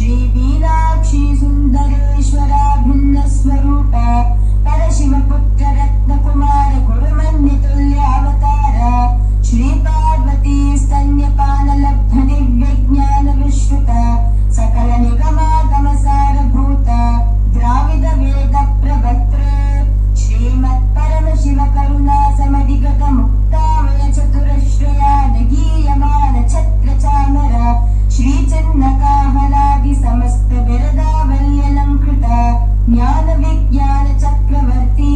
श्री मीनाक्षी सुंदरेश्वरा भिन्न स्वरूप परशिव पुत्र रत्न कुमार गुरुमन्य तुल्य अवतार श्री पार्वती स्तन्यपान लब्ध दिव्य ज्ञान विश्रुत सकल निगमागम सारभूत द्राविड वेद प्रवक्त्र श्रीमत् परम शिव करुणा समधिगत मुक्तावय चतुरश्रयान गीयमान छत्र चामर श्री चिन्नकाहलादि समस्त बिरदावल्यलंकृत ज्ञान विज्ञान चक्रवर्ती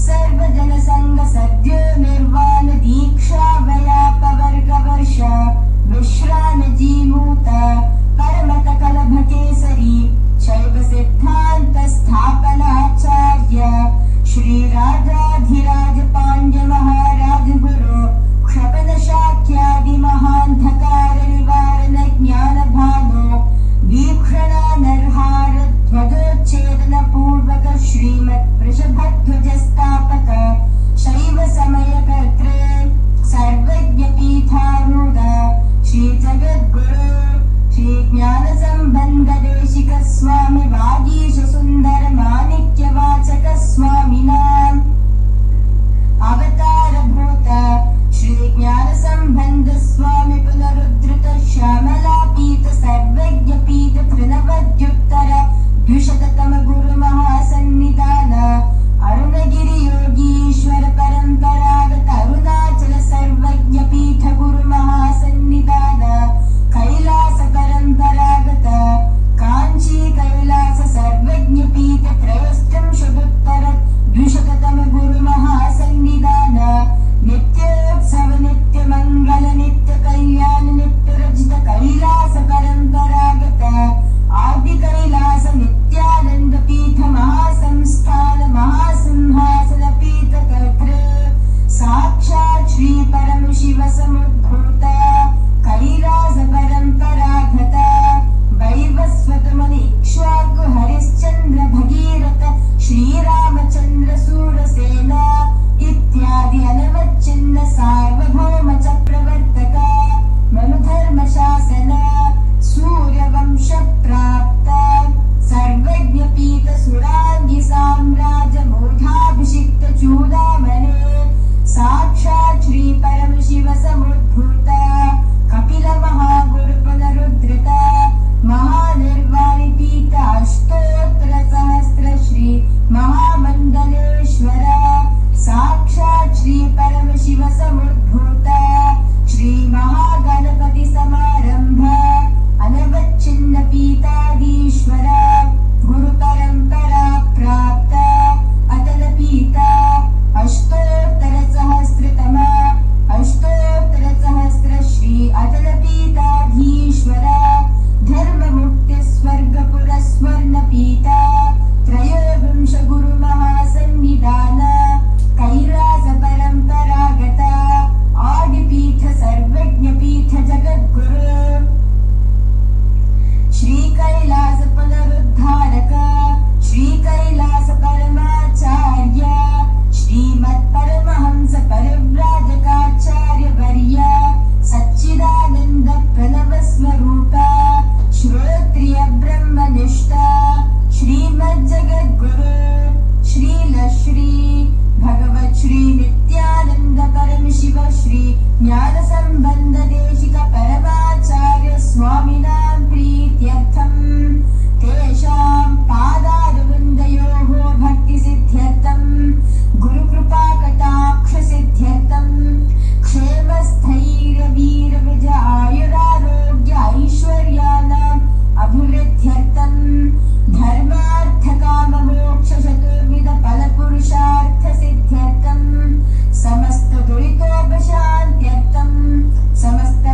सर्वजन संग सद्यो निर्वाण दीक्षा वयापवर्ग वर्ष विश्रान जीमूत परमत कलभ केसरी शैव सिद्धांत स्थापनाचार्य श्री राजाधिराज पांड्य महाराज गुरु क्षपन शाक्यादि महांधकार निवारण ज्ञान भानो वीक्षणा नरहार ध्वजोच्छेदन पूर्वक श्रीमत् वृषभध्वज स्थापक शैव समय कर्तृ सर्वज्ञ पीठारूढ़ श्री जगद्गुरु श्री ज्ञान संबंध देशिक स्वामी वागीश सुंदर माणिक्य वाचक स्वामिनाम अवतार भूत श्री ज्ञान संबंध स्वामी पुनरुद्धृत श्यामला पीठ सर्वज्ञ पीठ तृणवद्युत्तर द्विशततम गुरु महासन्निधान अरुणगिरि योगीश्वर परंपरागत अरुणाचल सर्वज्ञ पीठ गुरु महासन्निधान कैलास परंपरागत कांची कैलास सर्वज्ञ पीठ त्रयोस्त्रिंशदुत्तर द्विशततम गुरु महासन्निधान नित्योत्सव नित्य मंगल नित्य कल्याण नित्य रजित कैलास परंपरागत आदि कैलास नित्यानंद पीठ महासंस्थान महासिंहासन पीठ कर्तृ साक्षात् श्री परम शिव समुद्भूत कैलास परंपरागत वैवस्वत मुनि इक्ष्वाकु हरिश्चंद्र भगीरथ श्री रामचंद्र सूरसेन इत्यादि अनवच्छिन्न सार्वभौम चक्रवर्तक मनुधर्म शासन सूर्यवंश प्राप्त सर्वज्ञ पीठ सुरांगी साम्राज्य मूढ़ाभिषिक्त चूड़ामणि साक्षात् श्री परम शिव समुद्भूत कपिल महागुरु पुनरुद्धृत महानिर्वाणि पीठ अष्टोत्तर सहस्र श्री महामंडलेश्वर साक्षात् श्री परम शिव समुद्भूत श्री महागणपति समारंभ अनवच्छिन्न पीठाधीश्वर गुरु परंपरा प्राप्त अतल पीठ अष्टोत्तर सहस्र श्री अतल पीठाधीश्वर धर्म मुक्ति स्वर्ग पुरस्वर्ण पीठ त्रयोविंश गुरु महासन्निधान कैलास परंपरागत आदिपीठ सर्वज्ञ पीठ जगद्गुरु श्री कैलास पुनरुद्धारक श्री कैलास परमाचार्य श्रीमत् परमहंस परिव्राजकाचार्य वर्य सच्चिदानंद प्रणव स्वरूप श्रोत्रिय ब्रह्मनिष्ठ श्रीमद् जगद्गुरु श्रील श्री भगवत श्री नित्यानंद परम शिव श्री ज्ञान संबंध देशिक परमाचार्य स्वामिनां प्रीत्यर्थम तेषां पादारविन्दयोः भक्ति सिद्ध्यर्थम गुरु कृपा कटाक्ष सिद्ध्यर्थम क्षेम स्थैर्य वीर विजय आयुरारोग्य ऐश्वर्याणाम् अभिवृद्ध्यर्थम धर्मार्थ काम मोक्ष चतुर्विध फल पुरुषार्थ सिद्ध्यर्थम समस्त दुरितोपशान्त्यर्थम समस्त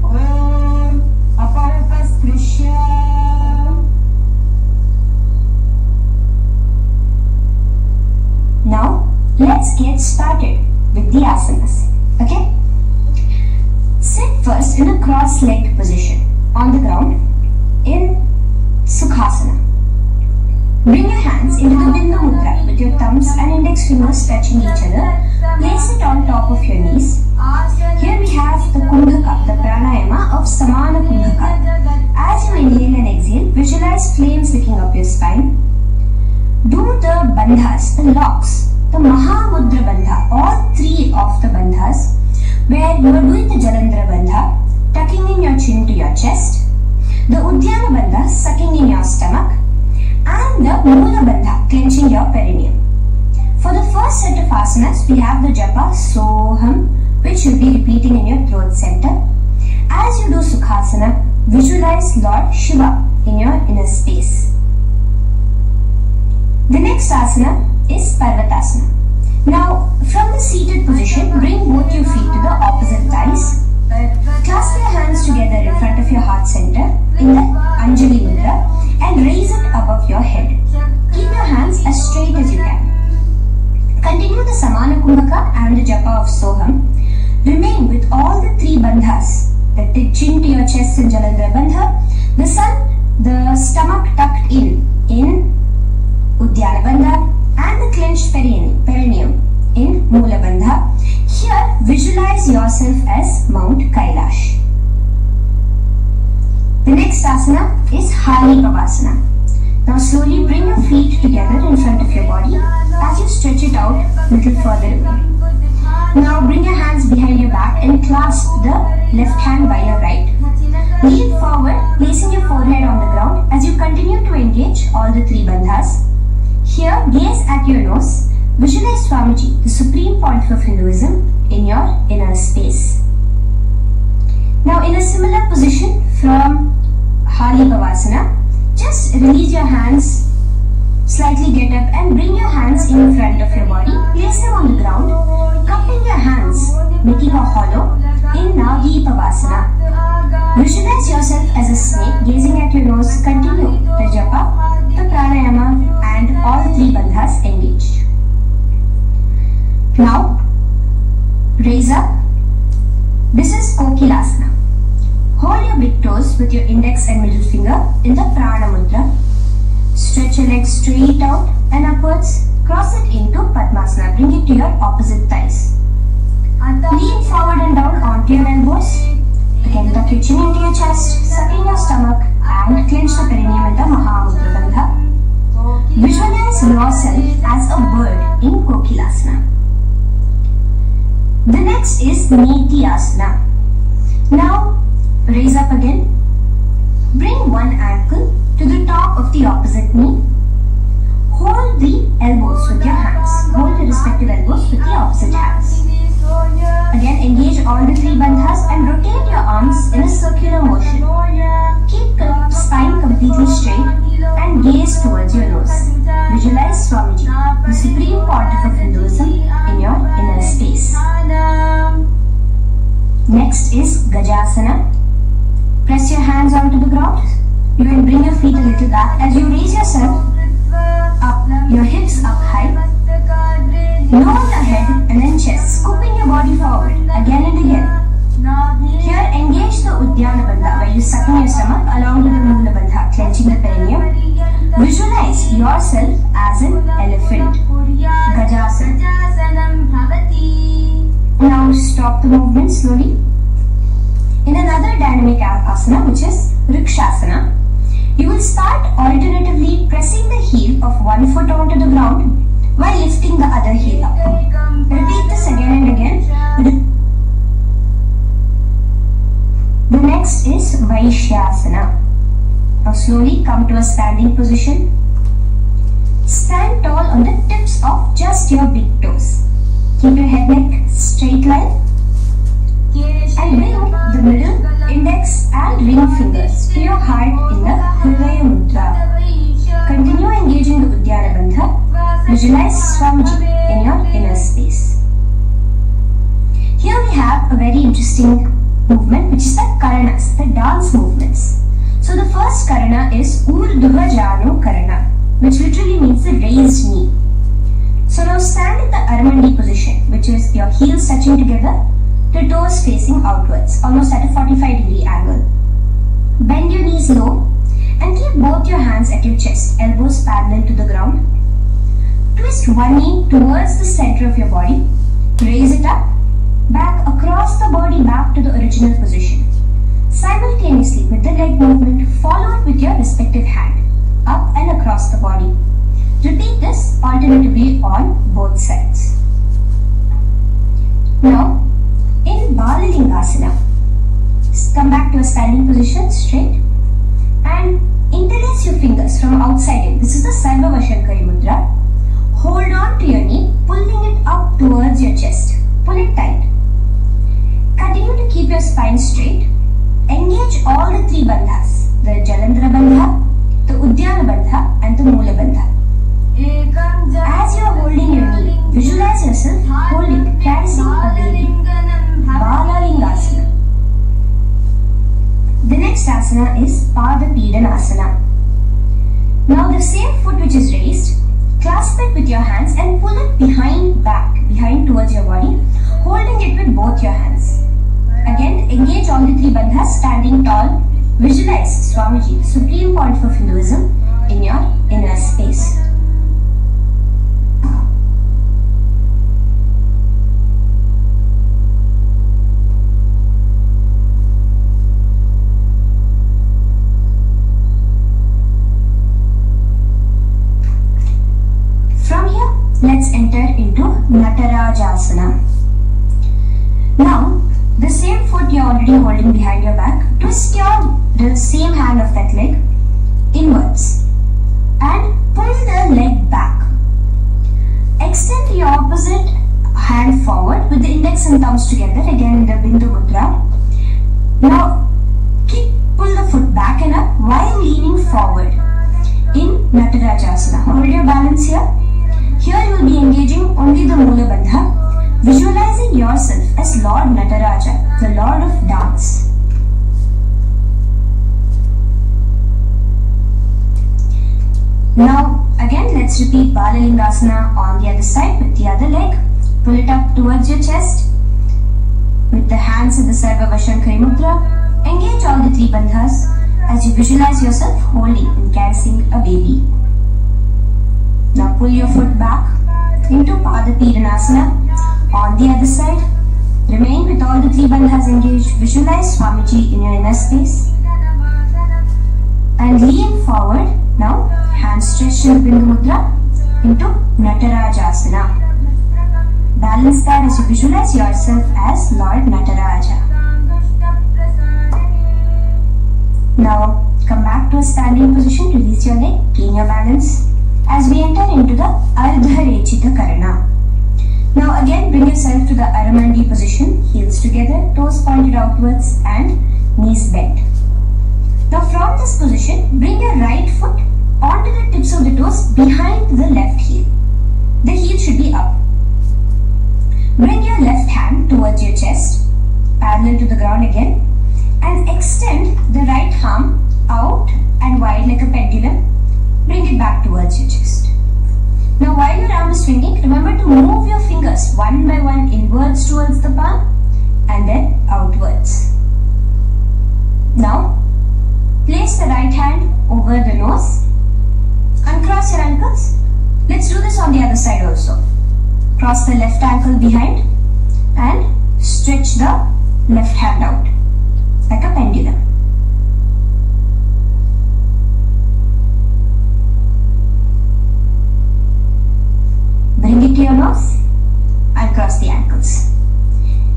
Om Aparupasprisya. Now, let's get started with the asanas. Okay? Sit first in a cross-legged position on the ground in Sukhasana. Bring your hands into the Bindu Mudra with your thumbs and index fingers touching each other. Place it on top of your knees. Here we have the Kumbhaka, the pranayama of Samana Kumbhaka. As you inhale and exhale, visualize flames licking up your spine. Do the bandhas, the locks, the Mahamudra Bandha, all three of the bandhas, where you are doing the Jalandhara Bandha, tucking in your chin to your chest, the Udyana Bandha, sucking in your stomach, and the Mula Bandha, clenching your perineum. For the first set of asanas, we have the japa Soham, which you'll be repeating in your throat center. As you do Sukhasana, visualize Lord Shiva in your inner space. The next asana is Parvatasana. Now, from the seated position, bring both your feet to the opposite thighs. Clasp your hands together in front of your heart center in the Anjali Mudra and raise it above your head. Keep your hands as straight as you can. Continue the Samana Kumbhaka and the japa of Soham. Remain with all the three bandhas, the chin to your chest in Jalandhara Bandha, the stomach tucked in Udyana Bandha, and the clenched perineum in Mula Bandha. Here, visualize yourself as Mount Kailash. The next asana is Hari Pavasana. Now slowly bring your feet together in front of your body as you stretch it out a little further away. Now bring your hands behind your back and clasp the left hand by your right. Lean forward, placing your forehead on the ground as you continue to engage all the three bandhas. Here, gaze at your nose. Visualize Swamiji, the supreme point of Hinduism, in your inner space. Now, in a similar position from Hari Pavasana, just release your hands, slightly get up and bring your hands in front of your body. Place them on the ground, cupping your hands, making a hollow in Nagi Pavasana. Visualize yourself as a snake, gazing at your nose. Continue the japa, the pranayama, and all three bandhas engaged. Now, raise up. This is Kokilasana. Hold your big toes with your index and middle finger in the Prana Mudra. Stretch your legs straight out and upwards. Cross it into Padmasana. Bring it to your opposite thighs. Lean forward and down onto your elbows. Again, tuck your chin into your chest, suck in your stomach, and clench the perineum in the Mahamudra Bandha. Visualize yourself as a bird in Kokilasana. The next is Nithyananda. Now, raise up again. Bring one ankle to the top of the opposite knee. Hold the elbows with your hands. Hold the respective elbows with the opposite hands. Again, engage all the three bandhas and rotate your arms in a circular motion. Keep the spine completely straight and gaze towards your nose. Visualize Swamiji, the supreme pontiff of Hinduism, in your inner space. Next is Gajasana. Press your hands onto the ground. You can bring your feet a little back as you raise yourself up, your hips up high. Lower the head and then chest, scooping your body forward again and again. Here, engage the Udyana Bandha, where you suck in your stomach along with the Mula Bandha, clenching the perineum. Visualize yourself as an elephant. Gajasana. Now stop the movement slowly. In another dynamic asana, which is Rikshasana, you will start alternatively pressing the heel of one foot onto the ground while lifting the other heel up. Repeat this again and again. The next is Vaishyasana. Now slowly come to a standing position. Stand tall on the tips of just your big toes. Keep your head neck straight line. And bring the middle, index and ring fingers to your heart in the Hridaya Mudra. Continue engaging the Udyana Bandha. Visualize Swamiji in your inner space. Here we have have a very interesting movement, which is the karanas, the dance movements. So the first karana is Urdhva Janu Karana, which literally means the raised knee. So now stand in the Armandi position, which is your heels touching together, the toes facing outwards, almost at a 45-degree angle. Bend your knees low and keep both your hands at your chest, elbows parallel to the ground. Twist one knee towards the center of your body, raise it up, back across the body back to the original position. Simultaneously with the leg movement, follow it with your respective hand, up and across the body. Repeat this alternatively on both sides. Now, in Balalingasana, come back to a standing position straight and interlace your fingers from outside in. This is the Sarva Vashankari Mudra. Hold on to your knee, pulling it up towards your chest. Pull it tight. Continue to keep your spine straight. Engage all the three bandhas, the Jalandhara Bandha, the Udyana Bandha and the Mula Bandha. As you are holding your knee, visualize yourself holding, caressing a baby. Balalingasana. The next asana is Pada Pidanasana. Now the same foot which is raised, clasp it with your hands and pull it behind towards your body, holding it with both your hands. Again, engage all the three bandhas, standing tall. Visualize Swamiji, the supreme point of Hinduism, in your inner space. From here, let's enter into Natarajasana. Now, the same foot you're already holding behind your back, twist the same hand of that leg inwards and pull the leg back. Extend your opposite hand forward with the index and thumbs together, again in the Bindu Mudra. Now, pull the foot back and up while leaning forward in Natarajasana. Hold your balance here. Here you will be engaging only the Mula Bandha, visualizing yourself as Lord Nataraja, the Lord of Dance. Now again let's repeat Balalingasana on the other side with the other leg. Pull it up towards your chest with the hands in the Sarva Vashankari Mudra. Engage all the three bandhas as you visualize yourself holding and caressing a baby. Now pull your foot back into Pada Pidanasana on the other side. Remain with all the three bandhas engaged. Visualize Swamiji in your inner space. And lean forward. Now hands stretched in the Bindu Mudra into Natarajasana. Balance that as you visualize yourself as Lord Nataraja. Now come back to a standing position. Release your leg. Gain your balance as we enter into the Ardharechita Karana. Now again bring yourself to the Aramandi position, heels together, toes pointed outwards and knees bent. Now from this position, bring your right foot onto the tips of the toes behind the left heel. The heel should be up. Bring your left hand towards your chest, parallel to the ground again, and extend the right arm out and wide like a pendulum. Bring it back towards your chest. Now while your arm is swinging, remember to move your fingers one by one inwards towards the palm and then outwards. Now place the right hand over the nose. Uncross your ankles. Let's do this on the other side also. Cross the left ankle behind and stretch the left hand out like a pendulum. Bring it to your nose and cross the ankles.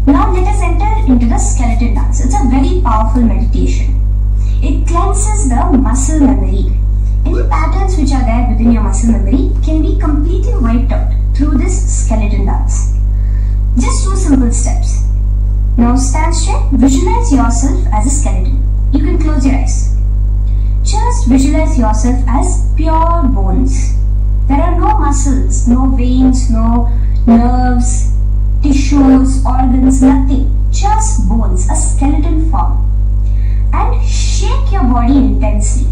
Now let us enter into the skeleton dance. It's a very powerful meditation. It cleanses the muscle memory. Any patterns which are there within your muscle memory can be completely wiped out through this skeleton dance. Just 2 simple steps. Now stand straight. Visualize yourself as a skeleton. You can close your eyes. Just visualize yourself as pure bones. There are no muscles, no veins, no nerves, tissues, organs, nothing. Just a skeleton form. And shake your body intensely.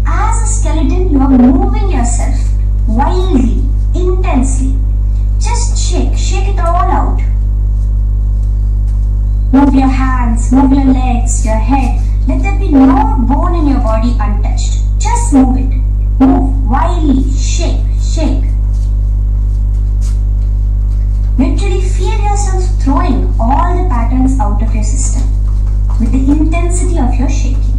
As a skeleton, you are moving yourself wildly, intensely. Just shake it all out. Move your hands, move your legs, your head. Let there be no bone in your body untouched. Just move it. Move wildly, shake. Literally feel yourself throwing all the patterns out of your system with the intensity of your shaking.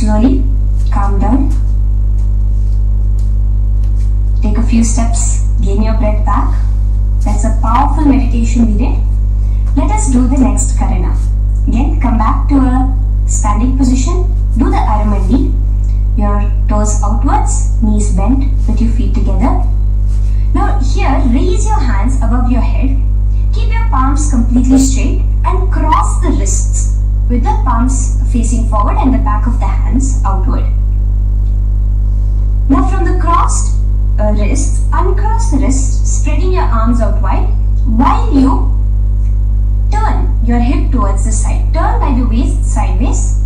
Slowly calm down. Take a few steps, gain your breath back. That's a powerful meditation we did. Let us do the next Karana. Again, come back to a standing position. Do the Aramandi. Your toes outwards, knees bent with your feet together. Now here, raise your hands above your head. Keep your palms completely straight and cross the wrists with the palms facing forward and the back of the hands outward. Now from the crossed wrists, uncross the wrists, spreading your arms out wide while you turn your hip towards the side. Turn by the waist sideways.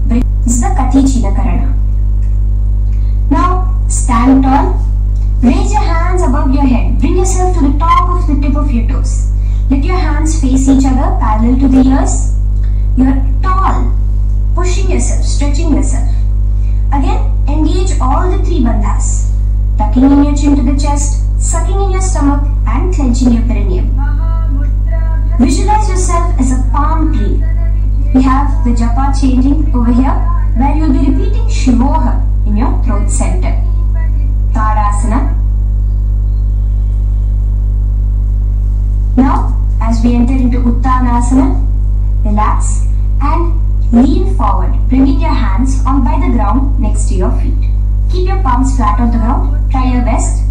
This is the Kati China Karana. Now stand tall. Raise your hands above your head. Bring yourself to the top of the tip of your toes. Let your hands face each other parallel to the ears. You're tall, pushing yourself, stretching yourself. Again, engage all the three bandhas. Tucking in your chin to the chest, sucking in your stomach and clenching your perineum. Visualize yourself as a palm tree. We have the japa changing over here, where you'll be repeating Shivoha in your throat center. Tadasana. Now, as we enter into Uttanasana, relax and lean forward, bringing your hands on by the ground next to your feet. Keep your palms flat on the ground. Try your best.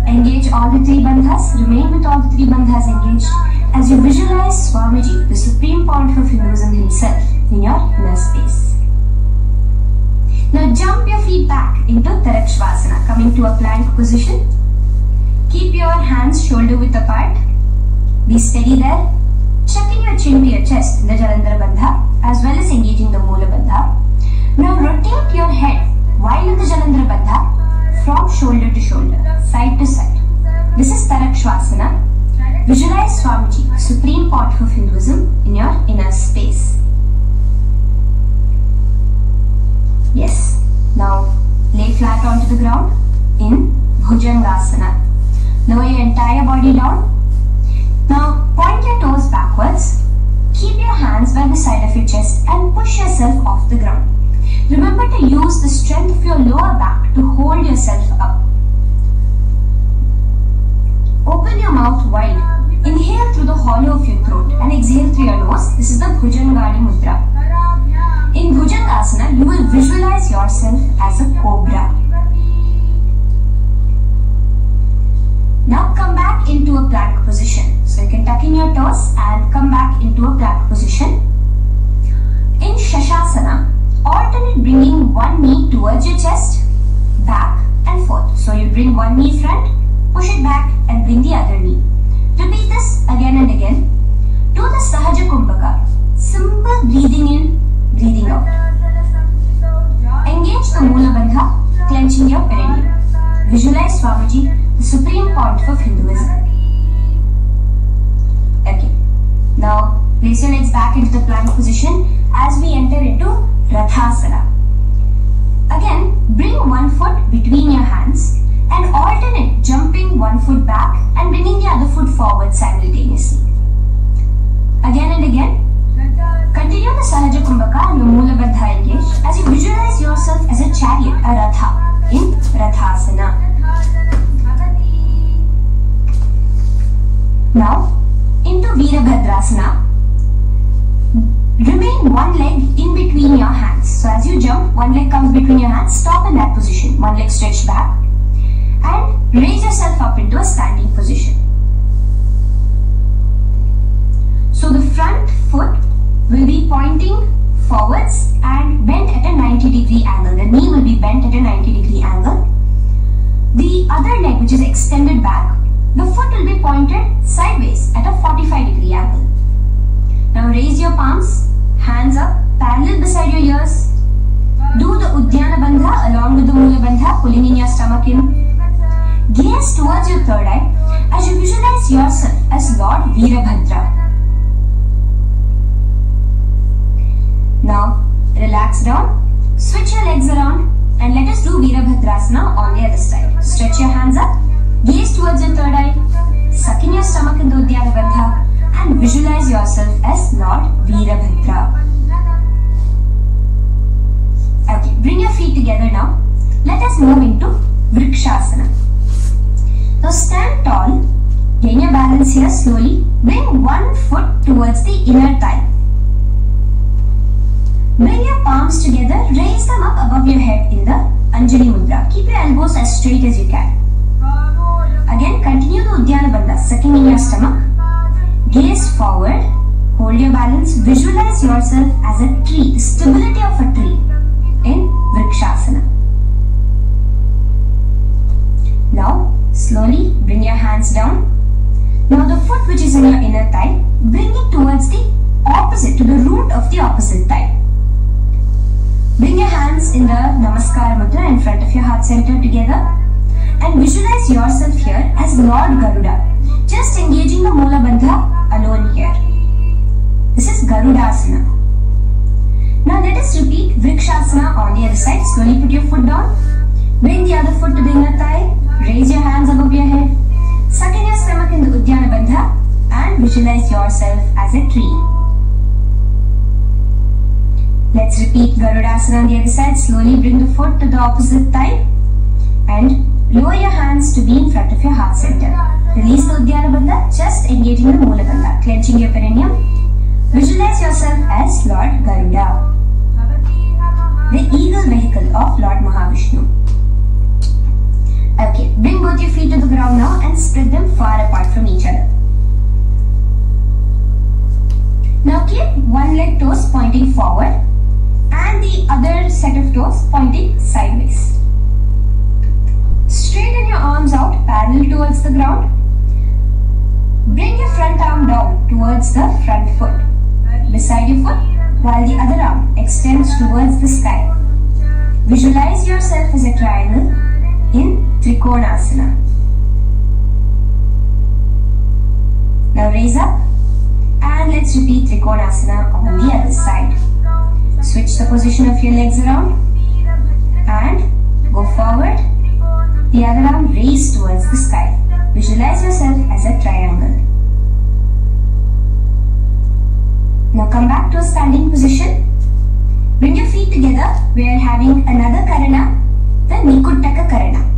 Engage all the three bandhas. Remain with all the three bandhas engaged as you visualize Swamiji, the supreme point of Hinduism himself, in your inner space. Now jump your feet back into Tarakshvasana, coming to a plank position. Keep your hands shoulder width apart. Be steady there. Chucking your chin to your chest in the Jalandhara Bandha as well as engaging the Moola Bandha. Now rotate your head while in the Jalandhara Bandha from shoulder to shoulder, side to side. This is Tarakshvasana. Visualize Swamiji, supreme point of Hinduism, in your inner space. Yes. Now lay flat onto the ground in Bhujangasana. Lower your entire body down. Now point your toes backwards. Keep your hands by the side of your chest and push yourself off the ground. Remember to use the strength of your lower back to hold yourself up. Open your mouth wide. Inhale through the hollow of your throat and exhale through your nose. This is the Bhujangani Mudra. In Bhujangasana, you will visualize yourself as a cobra. Now come back into a plank position. So you can tuck in your toes and come back into a plank position. In Shashasana, alternate bringing one knee towards your chest, back and forth. So you bring one knee front, push it back and bring the other knee. Repeat this again and again. Do the Sahaja Kumbhaka. Simple breathing in, breathing out. Engage the Moola Bandha, clenching your perineum. Visualize Swamiji, the supreme point of Hinduism. Okay. Now place your legs back into the plank position as we enter into Rathasana. Again, bring one foot between your hands and alternate jumping one foot back and bringing the other foot forward simultaneously. Again and again. Continue the Sahaja Kumbhaka and your Moola Bandha engaged as you visualize yourself as a chariot, a Ratha, in Rathasana. Now, into Veerabhadrasana. Remain one leg in between your hands. So as you jump, one leg comes between your hands, stop in that position. One leg stretched back and raise yourself up into a standing position. So the front foot will be pointing forwards and bent at a 90-degree angle. The knee will be bent at a 90-degree angle. The other leg, which is extended back, the foot will be pointed sideways at a 45-degree angle. Now raise your palms, hands up, parallel beside your ears. Do the Uddiyana Bandha along with the Mula Bandha, pulling in your stomach in. Gaze towards your third eye as you visualize yourself as Lord Veerabhadra. Now relax down, switch your legs around and let us do Veerabhadrasana on the other side. Stretch your hands up, gaze towards your third eye, suck in your stomach in the Uddiyana Bandha and visualize yourself as Lord Veerabhadra. Okay, bring your feet together now. Let us move into Vrikshasana. Now stand tall, gain your balance here slowly. Bring one foot towards the inner thigh. Bring your palms together, raise them up above your head in the Anjali Mudra. Keep your elbows as straight as you can. Again, continue the Uddiyana Bandha, sucking in your stomach. Gaze forward, hold your balance, visualize yourself as a tree, the stability of a tree in Vrikshasana. Now, slowly bring your hands down. Now the foot which is in your inner thigh, bring it towards the opposite, to the root of the opposite thigh. Bring your hands in the Namaskar Mudra in front of your heart center together and visualize yourself here as Lord Garuda, just engaging the Mula Bandha alone here. This is Garudasana. Now let us repeat Vrikshasana on the other side. Slowly put your foot down, bring the other foot to the inner thigh, raise your hands above your head, suck in your stomach in the Uddiyana Bandha and visualize yourself as a tree. Let's repeat Garudasana on the other side. Slowly bring the foot to the opposite thigh and lower your hands to be in front of your heart center. Release the Uddiyana Bandha, just engaging the Mula Bandha, clenching your perineum. Visualize yourself as Lord Garuda, the eagle vehicle of Lord Mahavishnu. Okay, bring both your feet to the ground now and spread them far apart from each other. Now keep one leg toes pointing forward and the other set of toes pointing sideways. Straighten your arms out parallel towards the ground. Bring your front arm down towards the front foot, beside your foot, while the other arm extends towards the sky. Visualize yourself as a triangle in Trikonasana. Now raise up and let's repeat Trikonasana on the other side. Switch the position of your legs around and go forward. The other arm raised towards the sky. Visualize yourself as a triangle. Now come back to a standing position. Bring your feet together. We are having another Karana, the Nikuttaka Karana.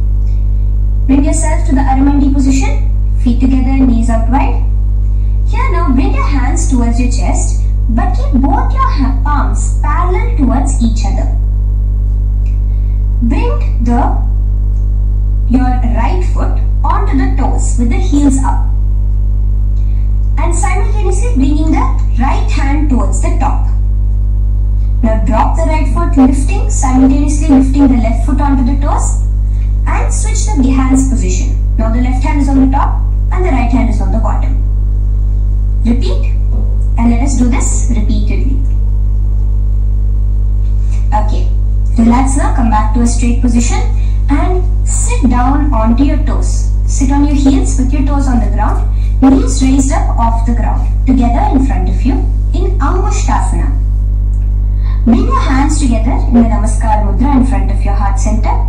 Bring yourself to the Aramandi position. Feet together, knees out wide. Here now bring your hands towards your chest, but keep both your palms parallel towards each other. Bring your right foot onto the toes with the heels up and simultaneously bringing the right hand towards the top. Now drop the right foot, lifting, simultaneously lifting the left foot onto the toes and switch the hands position. Now the left hand is on the top and the right hand is on the bottom. Repeat and let us do this repeatedly. Okay, relax now, come back to a straight position and sit down onto your toes. Sit on your heels with your toes on the ground, knees raised up off the ground, together in front of you in Angushtasana. Bring your hands together in the Namaskar Mudra in front of your heart center.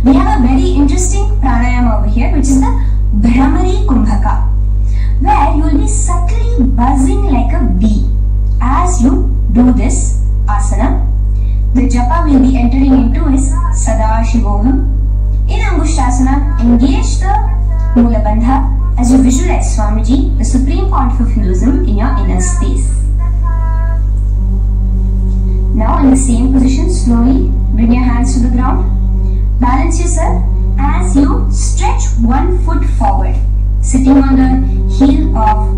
We have a very interesting pranayama over here, which is the Bhramari Kumbhaka, where you will be subtly buzzing like a bee as you do this asana. The japa we will be entering into is Sada Shivoham. In Angushtasana, engage the Mula Bandha as you visualize Swamiji, the supreme pontiff of Hinduism, in your inner space. Now in the same position, slowly bring your hands to the ground. Balance yourself as you stretch one foot forward, sitting on the heel of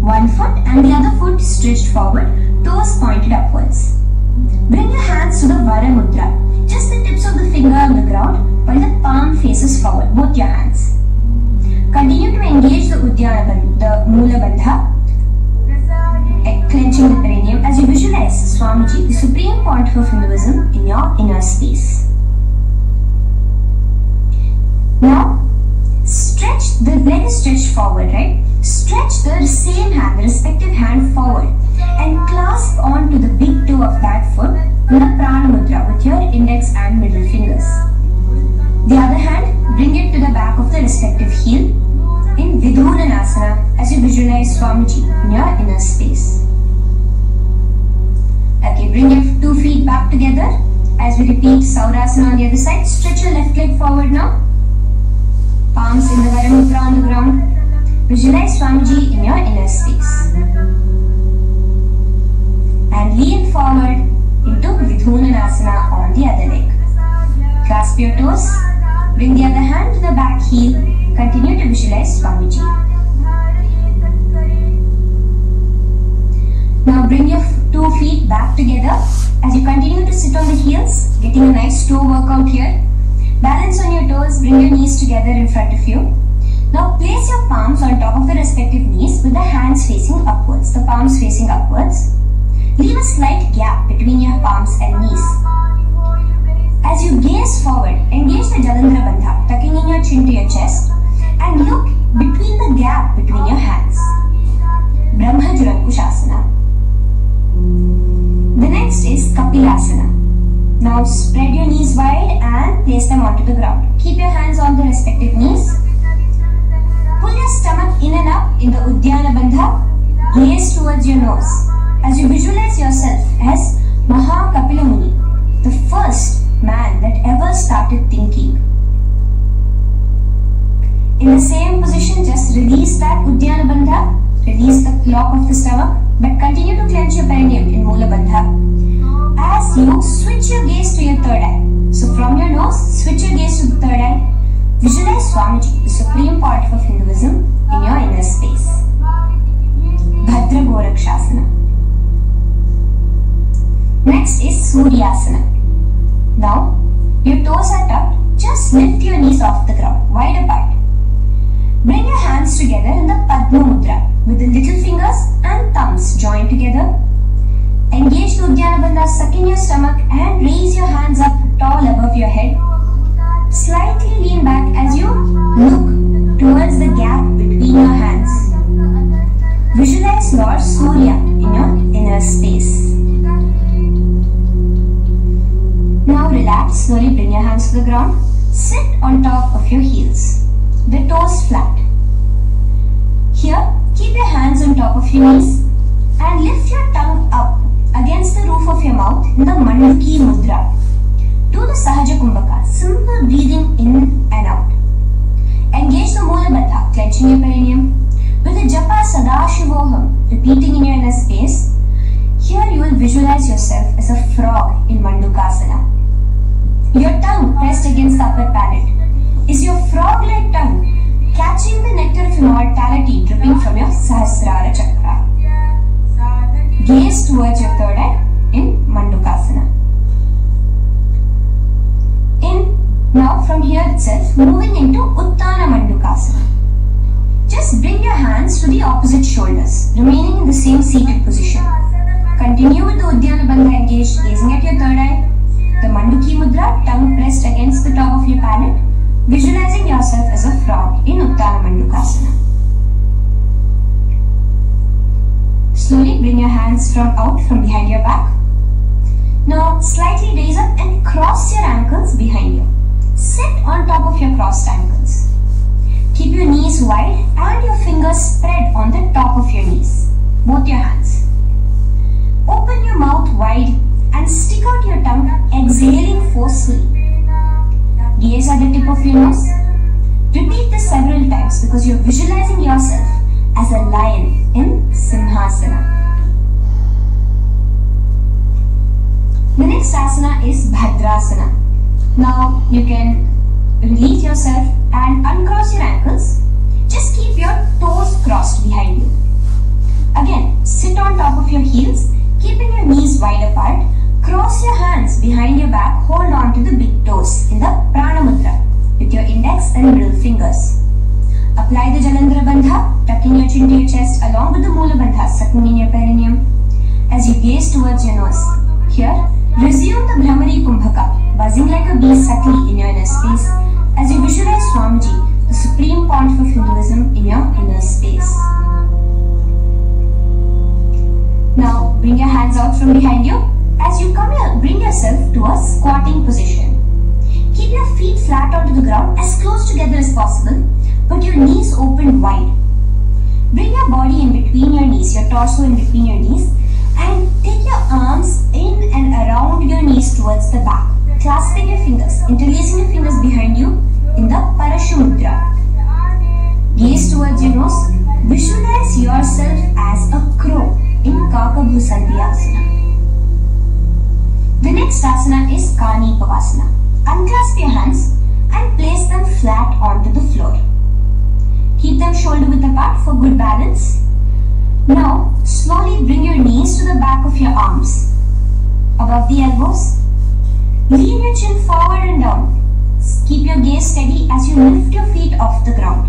one foot and the other foot stretched forward, toes pointed upwards. Bring your hands to the Vara Mudra, just the tips of the finger on the ground while the palm faces forward, both your hands. Continue to engage the Mula Bandha, clenching the perineum as you visualize Swamiji, the supreme point of Hinduism, in your inner space. Now, stretch, the leg is stretched forward, right? Stretch the same hand, the respective hand forward and clasp onto the big toe of that foot in the Prana Mudra with your index and middle fingers. The other hand, bring it to the back of the respective heel in Vidhunanasana as you visualize Swamiji in your inner space. Okay, bring your 2 feet back together as we repeat Saurasana on the other side. Stretch your left leg forward now. Palms in the Vara Mudra on the ground. Visualize Swamiji in your inner space. And lean forward into Vidhunanasana on the other leg. Clasp your toes. Bring the other hand to the back heel. Continue to visualize Swamiji. Now bring your 2 feet back together as you continue to sit on the heels, getting a nice toe workout here. Balance on your toes, bring your knees together in front of you. Now place your palms on top of the respective knees with the hands facing upwards, the palms facing upwards. Leave a slight gap between your palms and knees. As you gaze forward, engage the Jalandhara Bandha, tucking in your chin to your chest and look between the gap between your hands. Brahma Muhurta. The next is Kapilasana. Now spread your knees wide and place them onto the ground. Keep your hands on the respective knees. Pull your stomach in and up in the Uddiyana Bandha. Gaze towards your nose as you visualize yourself as Maha Kapila Muni, the first man that ever started thinking. In the same position, just release that Uddiyana Bandha. Release the lock of the stomach, but continue to clench your perineum in Mula Bandha. As you switch your gaze to your third eye. So from your nose, switch your gaze to the third eye. Visualize Swamiji, the supreme part of Hinduism, in your inner space. Bhadra Gorakshasana. Next is Suryasana. Now, your toes are tucked. Just lift your knees off the ground, wide apart. Bring your hands together in the Padma Mudra with the little fingers and thumbs joined together. Engage the Uddiyana Bandha, suck in your stomach and raise your hands up tall above your head. Slightly lean back as you look towards the gap between your hands. Visualize Lord Surya in your inner space. Now relax, slowly bring your hands to the ground. Sit on top of your heels, the toes flat. Here, keep your hands on top of your knees and lift your tongue up against the roof of your mouth in the Manduki Mudra. Do the Sahaja Kumbhaka, simple breathing in and out. Engage the Mula Bandha, clenching your perineum. With the Japa Sadashivoham, repeating in your inner space, here you will visualize yourself as a frog in Mandukasana. Your tongue pressed against the upper palate. Is your frog-like tongue catching the nectar of immortality dripping from your Sahasrara Chakra? Gaze towards your third eye in Mandukasana. Now from here itself, moving into Uttana Mandukasana. Just bring your hands to the opposite shoulders, remaining in the same seated position. Continue with the Uddiyana Bandha engaged, gazing at your third eye. The Manduki Mudra, tongue pressed against the top of your palate, visualizing yourself as a frog in Uttana Mandukasana. Slowly bring your hands out from behind your back. Now slightly raise up and cross your ankles behind you. Sit on top of your crossed ankles. Keep your knees wide and your fingers spread on the top of your knees, both your hands. Open your mouth wide and stick out your tongue, exhaling forcefully. Gaze at the tip of your nose. Repeat this several times because you're visualizing yourself as a lion in Simhasana. The next asana is Bhadrasana. Now you can release yourself and uncross your ankles. Just keep your toes crossed behind you. Again, sit on top of your heels, keeping your knees wide apart. Cross your hands behind your back, hold on to the big toes in the Prana Mudra with your index and middle fingers. Apply the Jalandhara Bandha, tucking your chin to your chest along with the Mula Bandha, sucking in your perineum. As you gaze towards your nose, here, resume the Brahmari Kumbhaka, buzzing like a bee subtly in your inner space as you visualize Swamiji, the supreme pontiff of Hinduism, in your inner space. Now, bring your hands out from behind you. As you come here, bring yourself to a squatting position. Keep your feet flat onto the ground as close together as possible, but your knees open wide. Bring your body in between your knees, your torso in between your knees, and take your arms in and around your knees towards the back, clasping your fingers, interlacing your fingers behind you in the Parashu Mudra. Gaze towards your nose. Visualize yourself as a crow in Kakabhusandhyasana. The next asana is Kani Pavasana. Unclasp your hands and place them flat onto the floor. Keep them shoulder width apart for good balance. Now, slowly bring your knees to the back of your arms, above the elbows. Lean your chin forward and down. Keep your gaze steady as you lift your feet off the ground.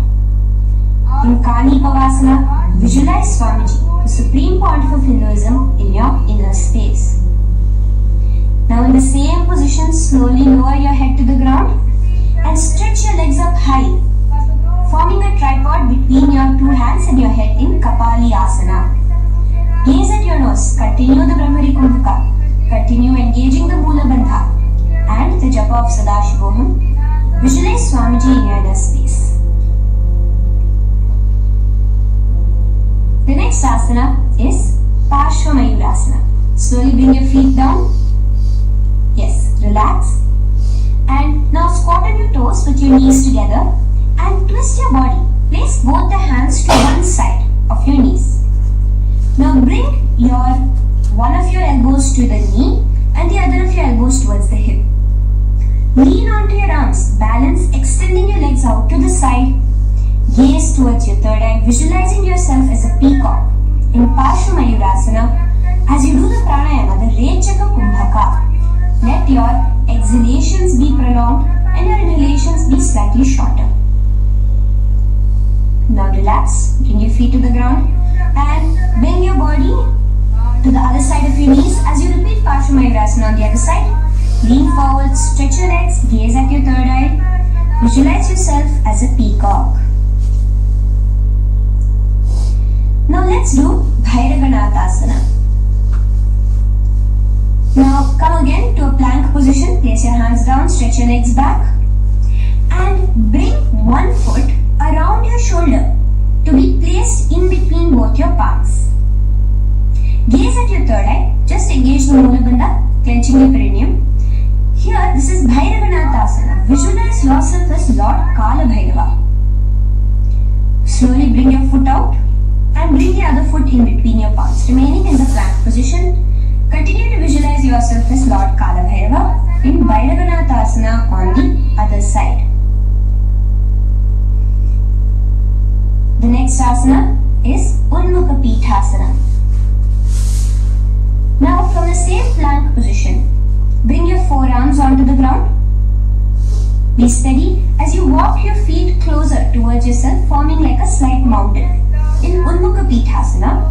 In Kani Pavasana, visualize Swamiji, the supreme pontiff of Hinduism, in your inner space. Now in the same position, slowly lower your head to the ground and stretch your legs up high, forming a tripod between your two hands and your head in Kapali Asana. Gaze at your nose, continue the Brahmari Kumbhaka, continue engaging the Mula Bandha and the Japa of Sadashivoham. Visualize Swamiji in your inner space. The next asana is Parshva Mayurasana. Slowly bring your feet down. Yes, relax. And now squat on your toes with your knees together and twist your body. Place both the hands to one side of your knees. Now bring one of your elbows to the knee and the other of your elbows towards the hip. Lean onto your arms, balance, extending your legs out to the side. Gaze towards your third eye, visualizing yourself as a peacock in Parshva Mayurasana. As you do the pranayama, the Rechaka Kumbhaka, let your exhalations be prolonged and your inhalations be slightly shorter. Now relax, bring your feet to the ground and bring your body to the other side of your knees as you repeat Parshva Mayurasana on the other side. Lean forward, stretch your legs, gaze at your third eye, visualize yourself as a peacock. Now let's do Bhairaganathasana. Now come again to a plank position. Place your hands down, stretch your legs back and bring one foot around your shoulder to be placed in between both your palms. Gaze at your third eye. Just engage the Mula Bandha, clenching your perineum. Here, this is Bhairaganathasana. Visualize yourself as Lord Kala Bhairava. Slowly bring your foot out and bring the other foot in between your palms, remaining in the plank position. Continue to visualize yourself as Lord Kala Bhairava in Bhairaganathasana on the other side. The next asana is Unmukha Pithasana. Now from the same plank position, bring your forearms onto the ground. Be steady as you walk your feet closer towards yourself, forming like a slight mountain. In Unmukha Pithasana,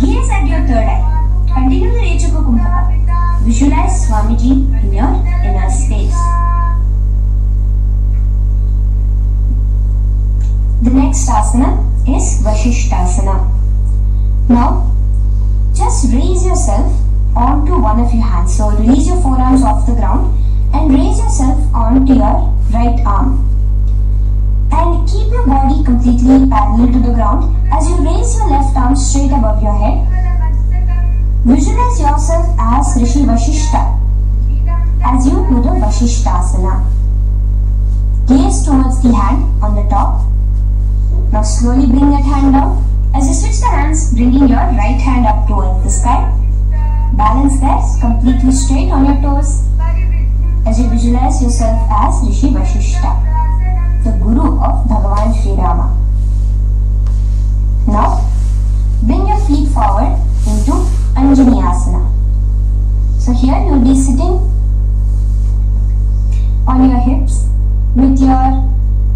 gaze at your third eye. Continue the Rechaka Kumbhaka. Visualize Swamiji in your inner space. The next asana is Vashishthasana. Now, just raise yourself onto one of your hands. So, release your forearms off the ground and raise yourself onto your right arm. And keep your body completely parallel to the ground as you raise your left arm straight above your head. Visualize yourself as Rishi Vashishta as you do the Vashishthasana. Gaze towards the hand on the top. Now slowly bring that hand down. As you switch the hands, bringing your right hand up towards the sky. Balance there, completely straight on your toes. As you visualize yourself as Rishi Vashishta, the Guru of Bhagavan Sri Rama. Now, bring your feet forward into Anjani Asana. So here you will be sitting on your hips with your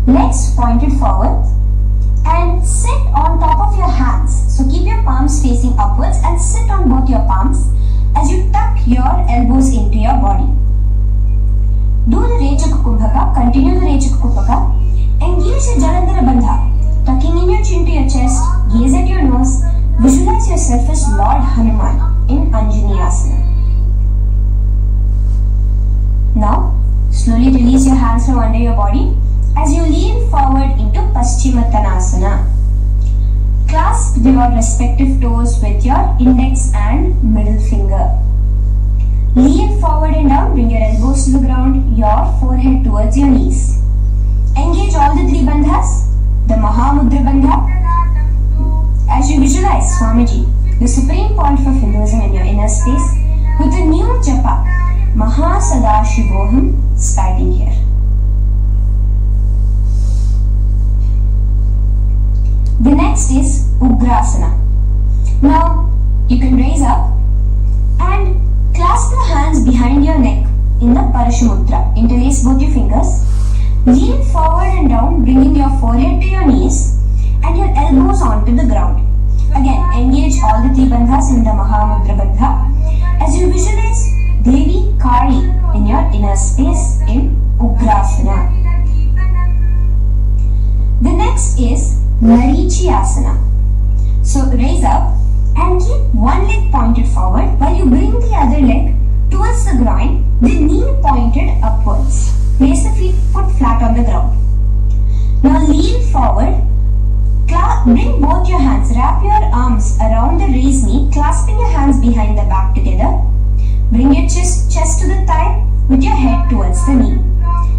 legs pointed forward and sit on top of your hands. So keep your palms facing upwards and sit on both your palms as you tuck your elbows into your body. Do the Rechaka Kumbhaka, continue the Rechaka Kumbhaka. Engage the Jalandhara Bandha, tucking in your chin to your chest, gaze at your nose, visualize yourself as Lord Hanuman in Anjani Asana. Now, slowly release your hands from under your body as you lean forward into Paschimottanasana. Clasp your respective toes with your index and middle finger. Lean forward and down, bring your elbows to the ground, your forehead towards your knees. Engage all the three bandhas, the Mahamudra Bandha. As you visualize Swamiji, the supreme point of Hinduism in your inner space, with a new japa, Mahasadashivoham, starting here. The next is Ugrasana. Now, you can raise up and clasp your hands behind your neck in the Parashumudra. Interlace both your fingers. Lean forward and down, bringing your forehead to your knees and your elbows onto the ground. Again, engage all the three bandhas in the Mahamudra Bandha as you visualize Devi Kali in your inner space in Ugrasana. The next is Marichi Asana. So raise up and keep one leg pointed forward while you bring the other leg towards the groin, the knee pointed upwards. Place the foot flat on the ground. Now lean forward, bring both your hands, wrap your arms around the raised knee, clasping your hands behind the back together. Bring your chest to the thigh with your head towards the knee.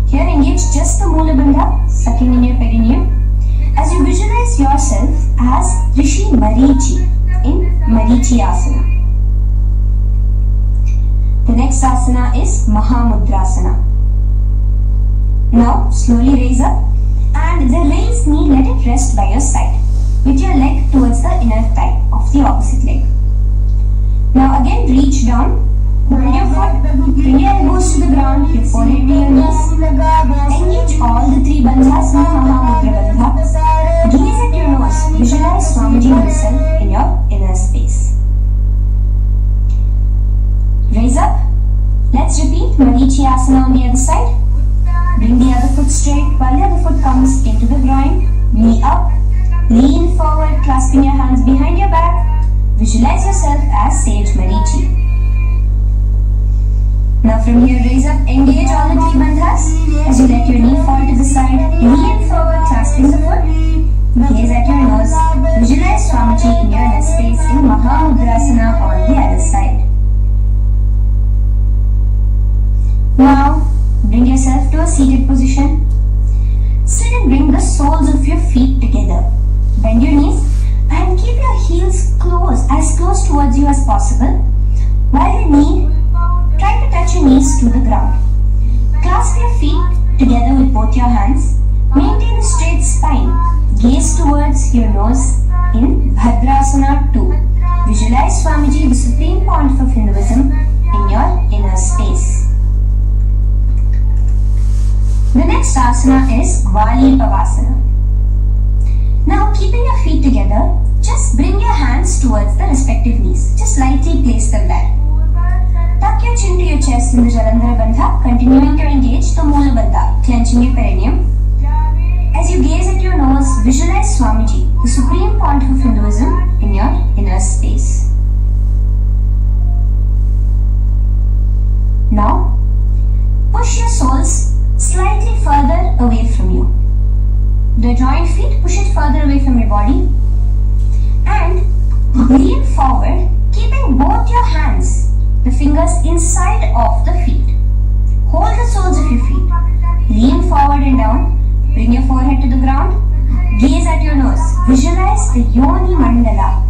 Here engage just the Mula Bandha, sucking in your perineum, as you visualize yourself as Rishi Marichi in Marichi Asana. The next asana is Mahamudrasana. Now slowly raise up and the raised knee, let it rest by your side with your leg towards the inner thigh of the opposite leg. Now again reach down, hold your foot, bring your elbows to the ground, your forehead to your knees. Engage all the three bandhas in Mahamudra Bandha. Gaze at your nose, visualize Swamiji himself in your inner space. Raise up. Let's repeat Marichi Asana on the other side. Bring the other foot straight while the other foot comes into the groin. Knee up. Lean forward, clasping your hands behind your back. Visualize yourself as Sage Marichi. Now from here, raise up, engage all the three bandhas as you let your knee fall to the side. Lean forward, clasping the foot. Gaze at your nose. Visualize Swamiji in your inner space in Mahamudrasana on the other side. Now, bring yourself to a seated position. Sit and bring the soles of your feet together. Bend your knees and keep your heels as close towards you as possible. While you need, try to touch your knees to the ground. Clasp your feet together with both your hands. Maintain a straight spine. Gaze towards your nose in Bhadrasana 2. Visualize Swamiji, the supreme point of Hinduism, in your inner space. The next asana is Gwali Pavasana. Now, keeping your feet together, just bring your hands towards the respective knees. Just lightly place them there. Tuck your chin to your chest in the Jalandhara Bandha, continuing to engage the Mula Bandha, clenching your perineum. As you gaze at your nose, visualize Swamiji, the supreme point of Hinduism, in your inner space. Now, push your soles slightly further away from you. The joint feet, push it further away from your body and lean forward, keeping both your hands, the fingers inside of the feet. Hold the soles of your feet. Lean forward and down. Bring your forehead to the ground. Gaze at your nose. Visualize the Yoni Mandala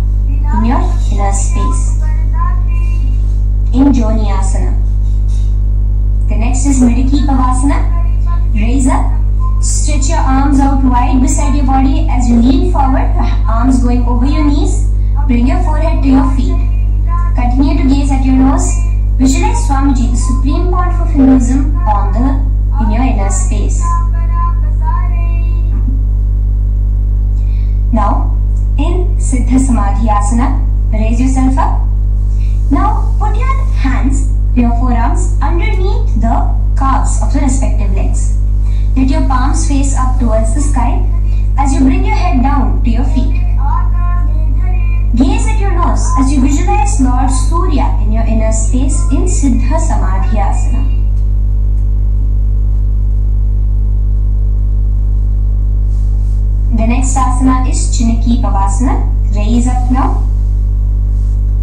in your inner space. in Joniasana. The next is Mridikipavasana. Raise up. Stretch your arms out wide beside your body as you lean forward, arms going over your knees. Bring your forehead to your feet. Continue to gaze at your nose. Visualize Swamiji, the supreme point of Hinduism, in your inner space. Now, in Siddha Samadhi Asana, raise yourself up. Now, put your hands, your forearms, underneath the calves of the respective legs. Let your palms face up towards the sky as you bring your head down to your feet. Gaze at your nose as you visualize Lord Surya in your inner space in Siddha Samadhi Asana. The next asana is Chinakipavasana. Raise up now.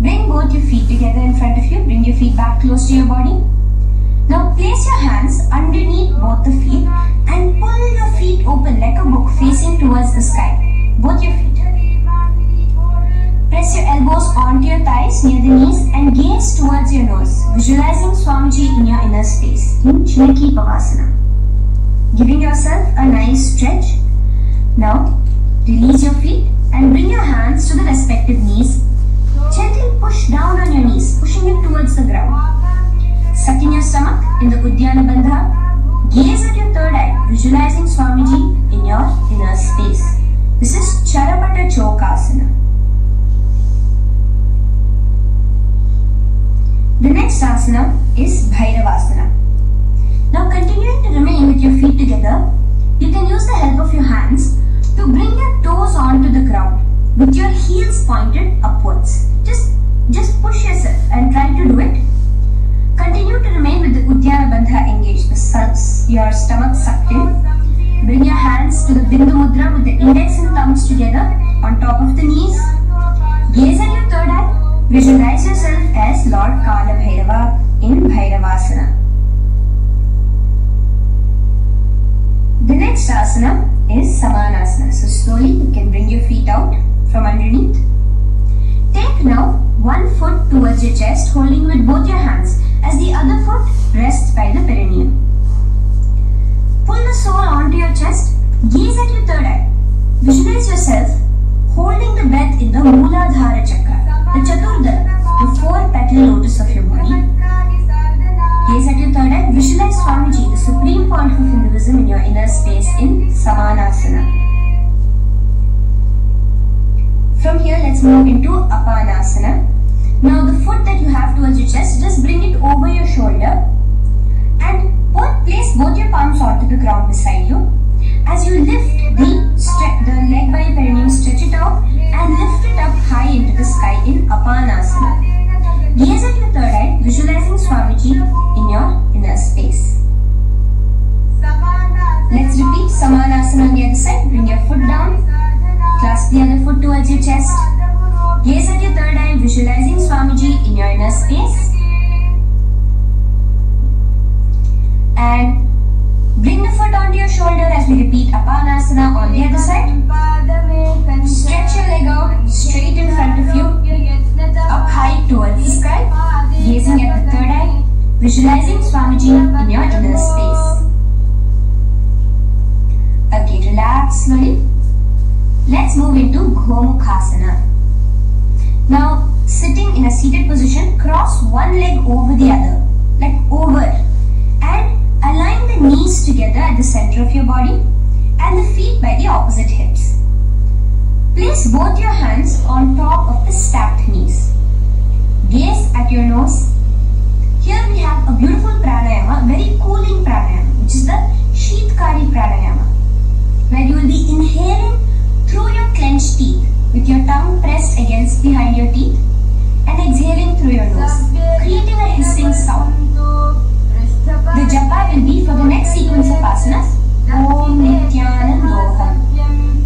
Bring both your feet together in front of you. Bring your feet back close to your body. Now place your hands underneath both the feet and pull your feet open like a book facing towards the sky. Both your feet. Press your elbows onto your thighs near the knees and gaze towards your nose, visualizing Swamiji in your inner space in Chinakipavasana. Giving yourself a nice stretch. Now release your feet and bring your hands to the respective knees. Gently push down on your knees, pushing it towards the ground. Suck in your stomach in the Uddiyana Bandha. Gaze at your third eye, visualizing Swamiji in your inner space. This is Charapata Chokasana. The next asana is Bhairavasana. Now continuing to remain with your feet together, you can use the help of your hands to bring your toes onto the ground with your heels pointed upwards. Just push yourself and try to do it. Continue to remain with the Uddiyana Bandha engaged, your stomach sucked in. Bring your hands to the Bindu Mudra with the index and thumbs together on top of the knees. Gaze at your third eye. Visualize yourself as Lord Kala Bhairava in Bhairavasana. The next asana is Samanasana. So slowly you can bring your feet out from underneath. Take now one foot towards your chest, holding with both your hands as the other foot rests by the perineum. Pull the sole onto your chest. Gaze at your third eye. Visualize yourself holding the breath in the Mooladhara Chakra, the Chaturdara, the four-petal lotus of your body. Gaze at your third eye. Visualize Swamiji, the supreme point of Hinduism, in your inner space in Samanasana. From here, let's move into Apanasana. Now, the foot that you have towards your chest, just bring it over your shoulder and place both your palms onto the ground beside you. As you lift the leg by your perineum, stretch it out and lift it up high into the sky in Apanasana. Gaze at your third eye, visualizing Swamiji in your inner space. Let's repeat Samanasana on the other side. Bring your foot down, clasp the other foot towards your chest. Gaze at your third eye, visualizing Swamiji in your inner space. And bring the foot onto your shoulder as we repeat Apanasana on the other side. Stretch your leg out straight in front of you, up high towards the sky. Gazing at the third eye, visualizing Swamiji in your inner space. Okay, relax slowly. Let's move into Gomukhasana. Now, sitting in a seated position, cross one leg over the other, like over, and align the knees together at the center of your body and the feet by the opposite hips. Place both your hands on top of the stacked knees. Gaze at your nose. Here we have a beautiful pranayama, very cooling pranayama, which is the Sheetkari pranayama, where you will be inhaling through your clenched teeth with your tongue pressed against behind your teeth and exhaling through your nose, creating a hissing sound. The japa will be for the next sequence of asanas, Om Nithyananda Yoga.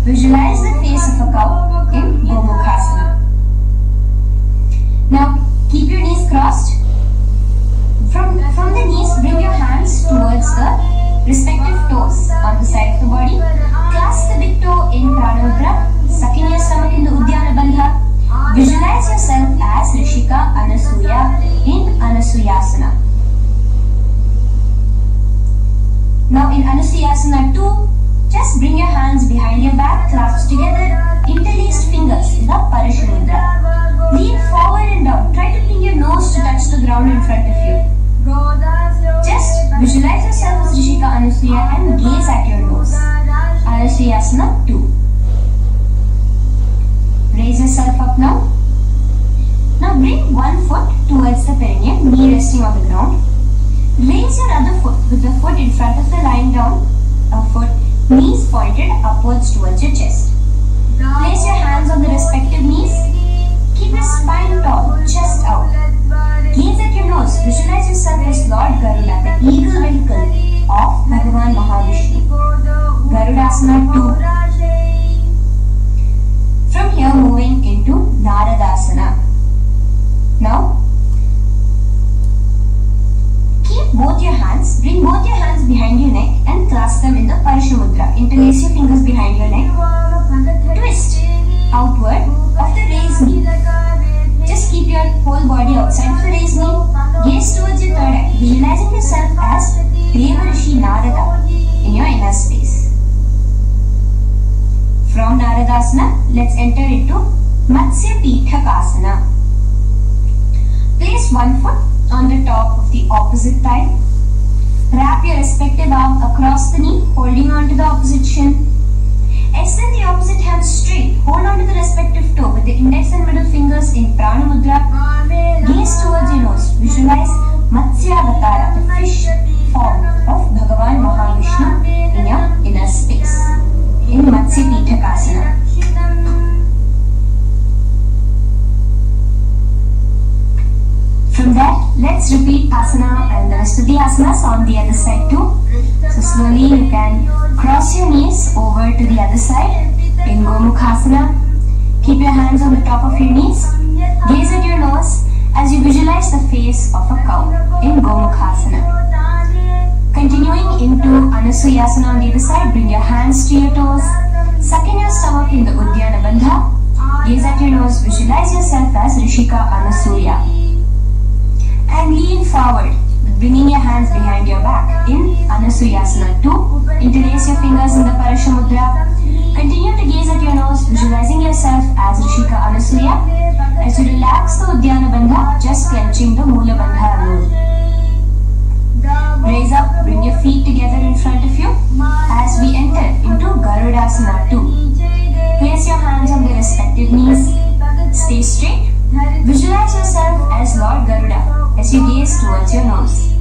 Visualize the face of a cow in Gomukhasana. Now, keep your knees crossed. From the knees, bring your hands towards the respective toes on the side of the body. Clasp the big toe in Prana Mudra. Suck in your stomach in the Uddiyana Bandha. Visualize yourself in Anusuyasana 2, just bring your hands behind your back, clasp together, interlaced fingers in the Parashamudra. Lean forward and down. Try to bring your nose to touch the ground in front of you. Just visualize yourself as Rishika Anusuya and gaze at your nose. Anusuyasana 2. Raise yourself up now. Now bring one foot towards the perineum, knee resting on the ground. Raise your other foot with the foot in front of the lying down, knees pointed upwards towards your chest. Place your hands on the respective knees. Keep your spine tall, chest out. Gaze at your nose. Visualize yourself as Lord Garuda, the eagle vehicle of Bhagavan Mahavishnu. Garudasana 2. From here, moving into Naradasana. Now, keep both your hands, bring both your hands behind your neck and clasp them in the Parashamudra. Interlace your fingers behind your neck. Twist outward of the raised knee. Just keep your whole body outside of the raised knee. Gaze towards your third eye, visualizing yourself as Devarishi Narada in your inner space. From Naradasana, let's enter into Matsya Pithakasana. Place one foot on the top of the opposite thigh. Wrap your respective arm across the knee, holding on to the opposite shin. Extend the opposite hand straight. Hold on to the respective toe with the index and middle fingers in Prana Mudra. Gaze towards your nose. Visualize Matsyavatara, the fish form of Bhagavan Mahavishnu in your inner space. In Matsya Pithakasana. From that, let's repeat asana and the rest of the asanas on the other side too. So slowly you can cross your knees over to the other side in Gomukhasana. Keep your hands on the top of your knees. Gaze at your nose as you visualize the face of a cow in Gomukhasana. Continuing into Anusuyasana on the other side, bring your hands to your toes. Suck in your stomach in the Uddiyana Bandha. Gaze at your nose, visualize yourself as Rishika Anasuya. And lean forward, bringing your hands behind your back in Anusuyasana 2. Interlace your fingers in the Parashamudra. Continue to gaze at your nose, visualizing yourself as Rishika Anasuya. As you relax the Uddiyana Bandha, just clenching the Mula Bandha alone. Raise up, bring your feet together in front of you as we enter into Garudasana 2. Place your hands on the respective knees. Stay straight. Visualize yourself as Lord Garuda as you gaze towards your nose.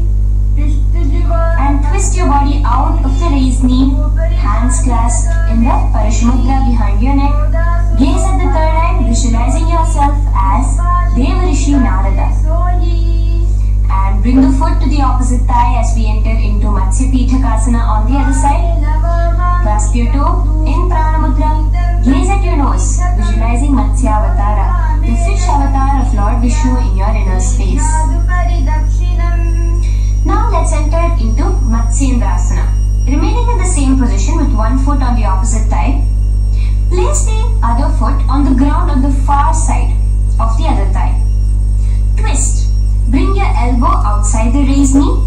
And twist your body out of the raised knee, hands clasped in the Parashamudra behind your neck. Gaze at the third eye, visualizing yourself as Devarishi Narada. And bring the foot to the opposite thigh as we enter into Matsya Pithakasana on the other side. Clasp your toe in Prana Mudra. Gaze at your nose, visualizing Matsyavatara, the fish avatar of Lord Vishnu in your inner space. Now let's enter into Matsyendrasana. Remaining in the same position with one foot on the opposite thigh, place the other foot on the ground on the far side of the other thigh. Twist. Bring your elbow outside the raised knee.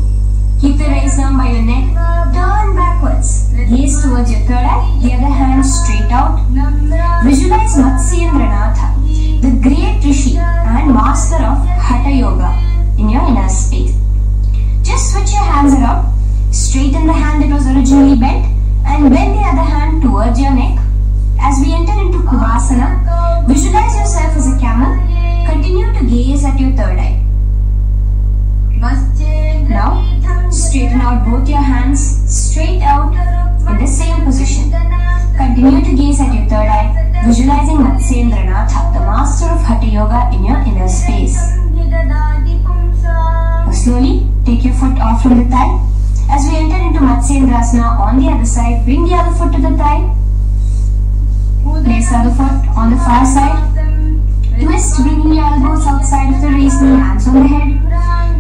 Keep the raised arm by your neck. Turn backwards. Gaze towards your third eye. The other hand straight out. Visualize Matsyendranatha, the great Rishi and master of Hatha Yoga in your inner space. Just switch your hands around. Straighten the hand that was originally bent and bend the other hand towards your neck. As we enter into Kubhasana, visualize yourself as a camel. Continue to gaze at your third eye. Now, straighten out both your hands straight out in the same position. Continue to gaze at your third eye, visualizing Matsyendranatha, the master of Hatha Yoga in your inner space. Now slowly take your foot off from the thigh. As we enter into Matsyendrasana on the other side, bring the other foot to the thigh. Place the other foot on the far side. Twist, bringing your elbows outside of the raised knee, hands on the head.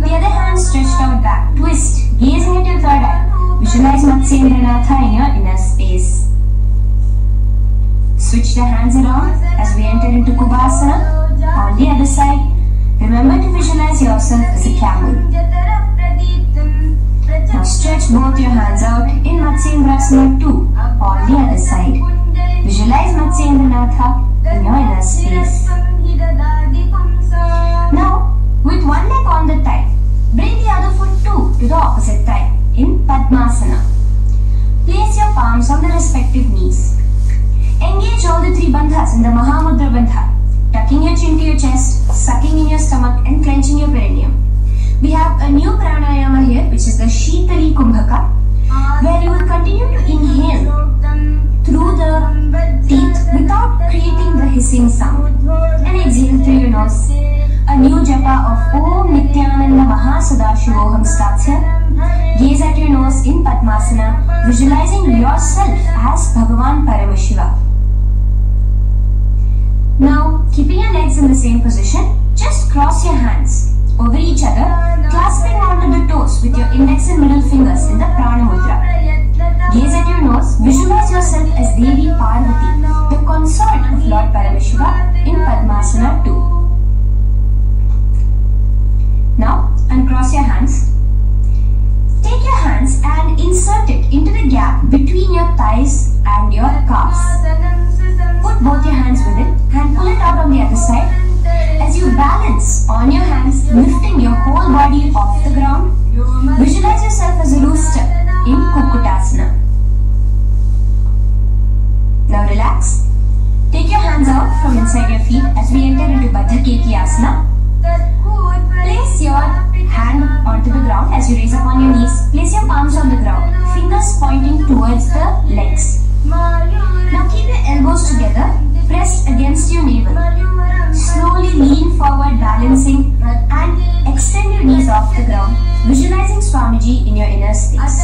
The other hand stretched out back. Twist, gazing at your third eye. Visualize Matsyendranatha in your inner space. Switch the hands around as we enter into Kubhasana on the other side. Remember to visualize yourself as a camel. Now stretch both your hands out in Matsyendrasana 2 on the other side. Visualize Matsyendranath in your inner space. Now, with one leg on the thigh, bring the other foot too to the opposite thigh in Padmasana. Place your palms on the respective knees. Engage all the 3 bandhas in the Mahamudra Bandha, tucking your chin to your chest, sucking in your stomach and clenching your perineum. We have a new pranayama here, which is the Shitali Kumbhaka, where you will continue to inhale through the teeth without creating the hissing sound, and exhale through your nose. A new japa of Om Nithyananda Yoga starts here. Gaze at your nose in Padmasana, visualizing yourself as Bhagavan Paramashiva. Now, keeping your legs in the same position, just cross your hands over each other, clasping onto the toes with your index and middle fingers in the Prana Mudra. Gaze at your nose, visualize yourself as Devi Parvati, the consort of Lord Paramashiva in Padmasana 2. Now, uncross your hands. Take your hands and insert it into the gap between your thighs and your calves. Put both your hands within and pull it out on the other side. As you balance on your hands, lifting your whole body off the ground, visualize yourself as a rooster in Kukutasana. Now relax. Take your hands out from inside your feet as we enter into Bhadraketi Asana. Place your hand onto the ground as you raise up on your knees. Place your palms on the ground, fingers pointing towards the legs. Now keep your elbows together, pressed against your navel. Slowly lean forward, balancing, and extend your knees off the ground, visualizing Swamiji in your inner space.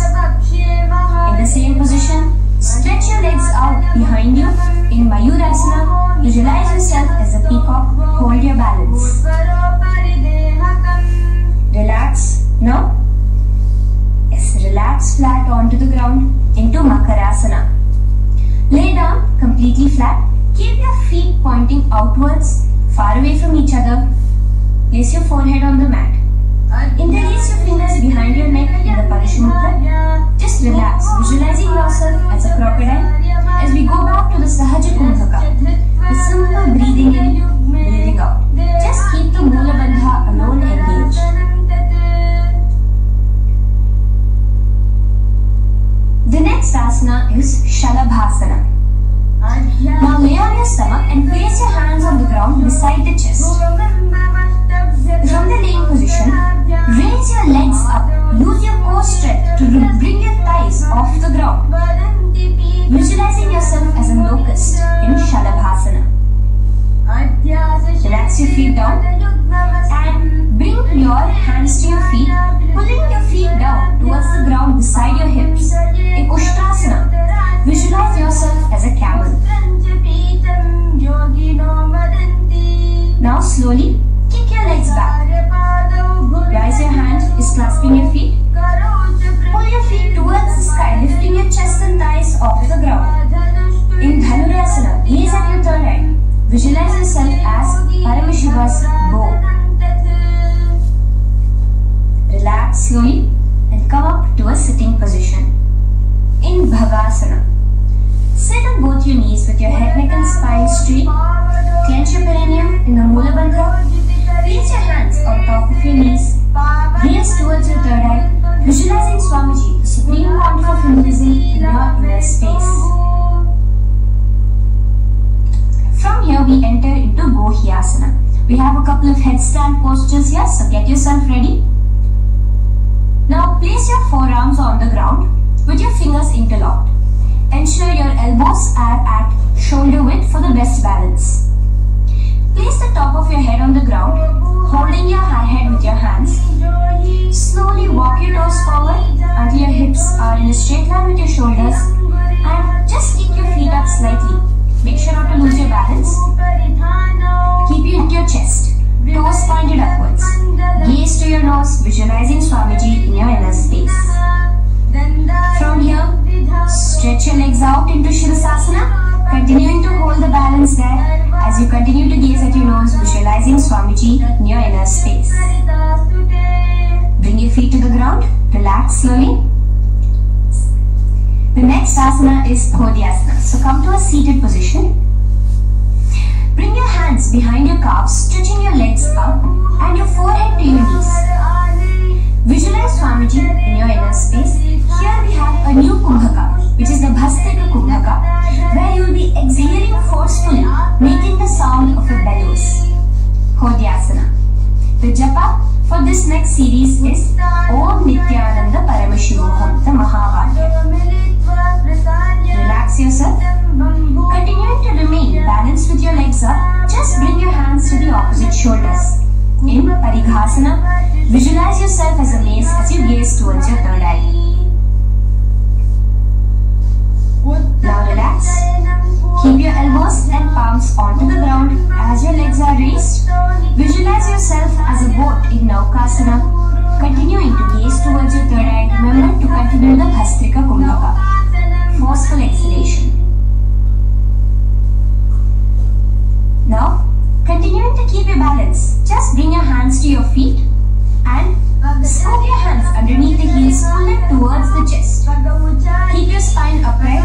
In the same position, stretch your legs out behind you. In Mayurasana, visualize yourself as a peacock. Hold your balance. Relax. Now, relax flat onto the ground into Makarasana. Lay down completely flat. Keep your feet pointing outwards, far away from each other. Place your forehead on the mat. Interlace your fingers behind your neck in the Parishamudra. Just relax, visualizing yourself as a crocodile as we go back to the Sahaja Kumbhaka. The simple breathing in, breathing out. Just keep the Mula Bandha alone engaged. The next asana is Shalabhasana. Now lay on your stomach and place your hands on the ground beside the chest. From the laying position, raise your legs up, use your core strength to bring your thighs off the ground. Visualizing yourself as a locust in Shalabhasana. Relax your feet down and bring your hands to your feet, pulling your feet down towards the ground beside your hips. In Ushtrasana, visualize yourself as a camel. Now slowly kick your legs back. Rise your hand is clasping your feet. Pull your feet towards the sky, lifting your chest and thighs off the ground. In Dhanurasana, gaze at your third eye. Visualize yourself as Paramashiva's bow. Relax slowly and come up to a sitting position. In Bhagasana, sit on both your knees with your head, neck and spine straight. Clench your perineum in the Mula Bandha. Place your hands on top of your knees. Gaze towards your third eye, visualizing Swamiji, the supreme contour of Hinduism, in your inner space. From here we enter into Bohyasana. We have a couple of headstand postures here, so get yourself ready. Now place your forearms on the ground with your fingers interlocked. Ensure your elbows are at shoulder width for the best balance. Place the top of your head on the ground, holding your high head with your hands. Slowly walk your toes forward until your hips are in a straight line with your shoulders, and just kick your feet up slightly. Make sure not to lose your balance. Keep you into your chest, toes pointed upwards. Gaze to your nose, visualizing Swamiji in your inner space. From here, stretch your legs out into Shirasasana, continuing to hold the balance there as you continue to gaze at your nose, visualizing Swamiji in your inner space. Bring Bring your feet to the ground. Relax slowly. The next asana is Podiasana. So come to a seated position. Bring your hands behind your calves, stretching your legs up and your forehead to your knees. Visualize Swamiji in your inner space. Here we have a new Kumbhaka, which is the Bhastrika Kumbhaka, where you will be exhaling forcefully, making the sound of a bellows. Podiasana. The japa for this next series is Om Nithyananda Paramashivoham, the Mahavakya. Relax yourself. Continuing to remain balanced with your legs up, just bring your hands to the opposite shoulders. In Parighasana, visualize yourself as a mace as you gaze towards your third eye. Now relax. Keep your elbows and palms onto the ground as your legs are raised. Visualize yourself as a boat in Naukasana. Continuing to gaze towards your third eye, remember to continue the Bhastrika Kumbhaka. Forceful exhalation. Now, continuing to keep your balance, just bring your hands to your feet and scoop your hands underneath the heels, pull it towards the chest. Keep your spine upright,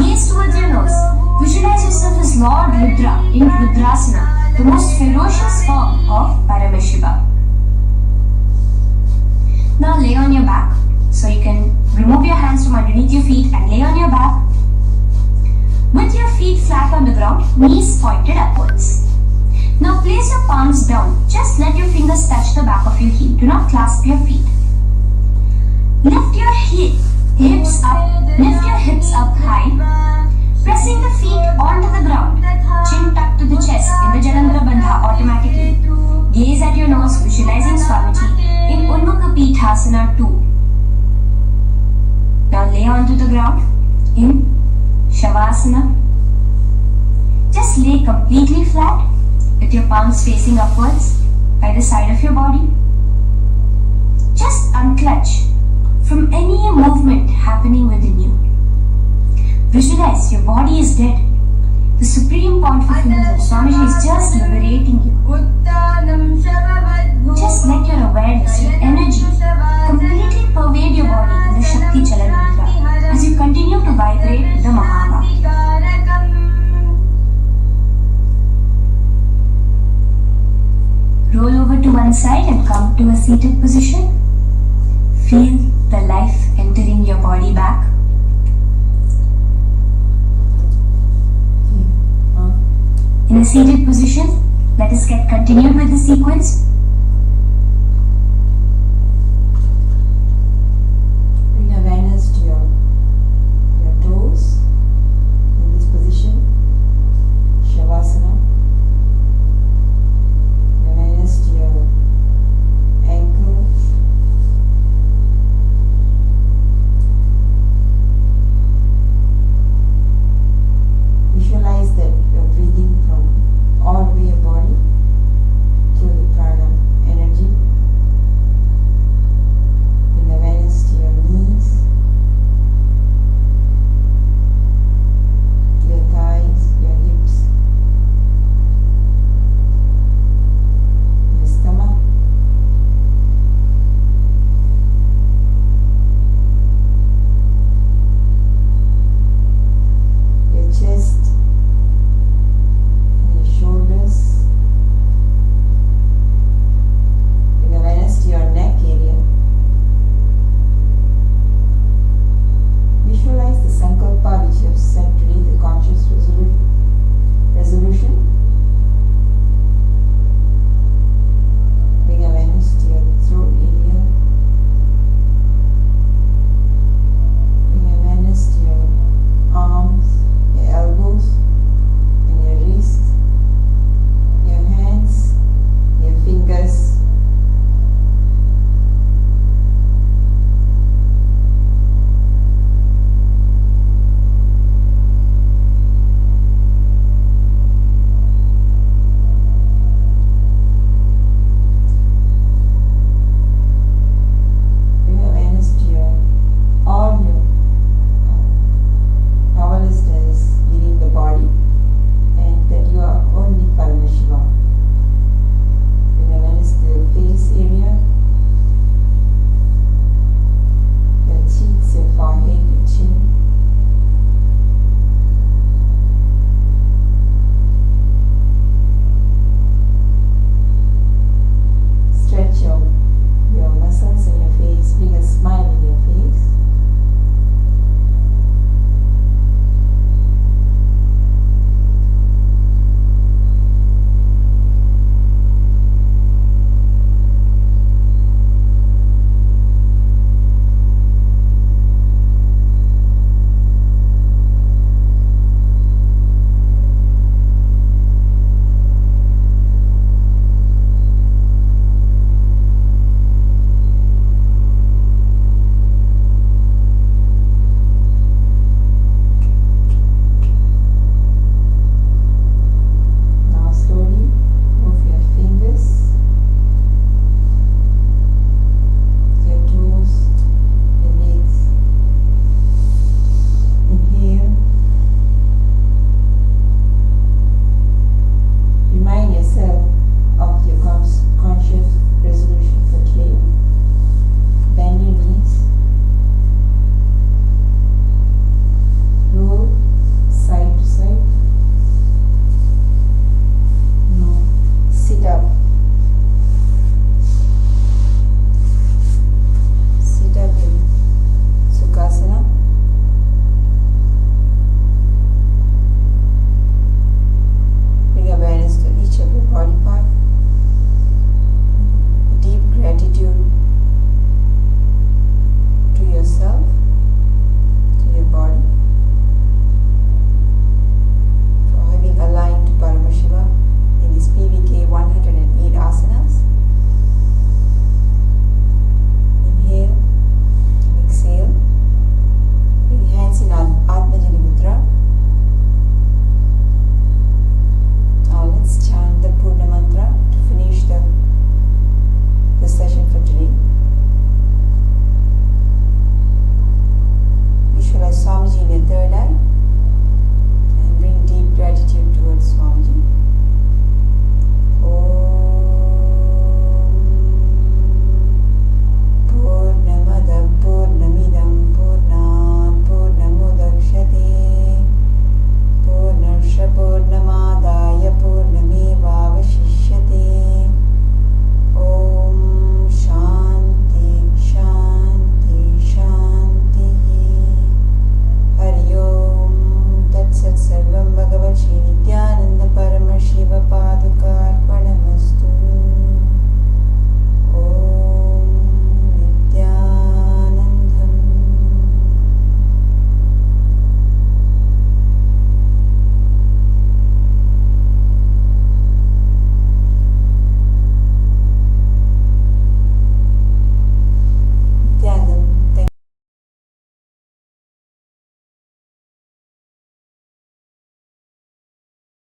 gaze towards your nose. Visualize yourself as Lord Rudra in Rudrasana, the most ferocious form of Paramashiva. Now lay on your back, so you can remove your hands from underneath your feet and lay on your back. With your feet flat on the ground, knees pointed upwards. Now place your palms down. Just let your fingers touch the back of your heel. Do not clasp your feet. Lift your hips up. Lift your hips up high. Pressing the feet onto the ground. Chin tucked to the chest in the Jalandhara Bandha automatically. Gaze at your nose, visualizing Swamiji in Unmukha Pithasana 2. Now lay onto the ground in Shavasana. Just lay completely flat with your palms facing upwards by the side of your body. Just unclutch from any movement happening within you. Visualize your body is dead. The supreme point for feelings of Swamiji is just liberating you. Just let your awareness, your energy completely pervade your body in the Shakti Chalan Mudra as you continue to vibrate with the Mahavakya. Roll over to one side and come to a seated position. Feel the life entering your body back. In a seated position, let us get continued with the sequence.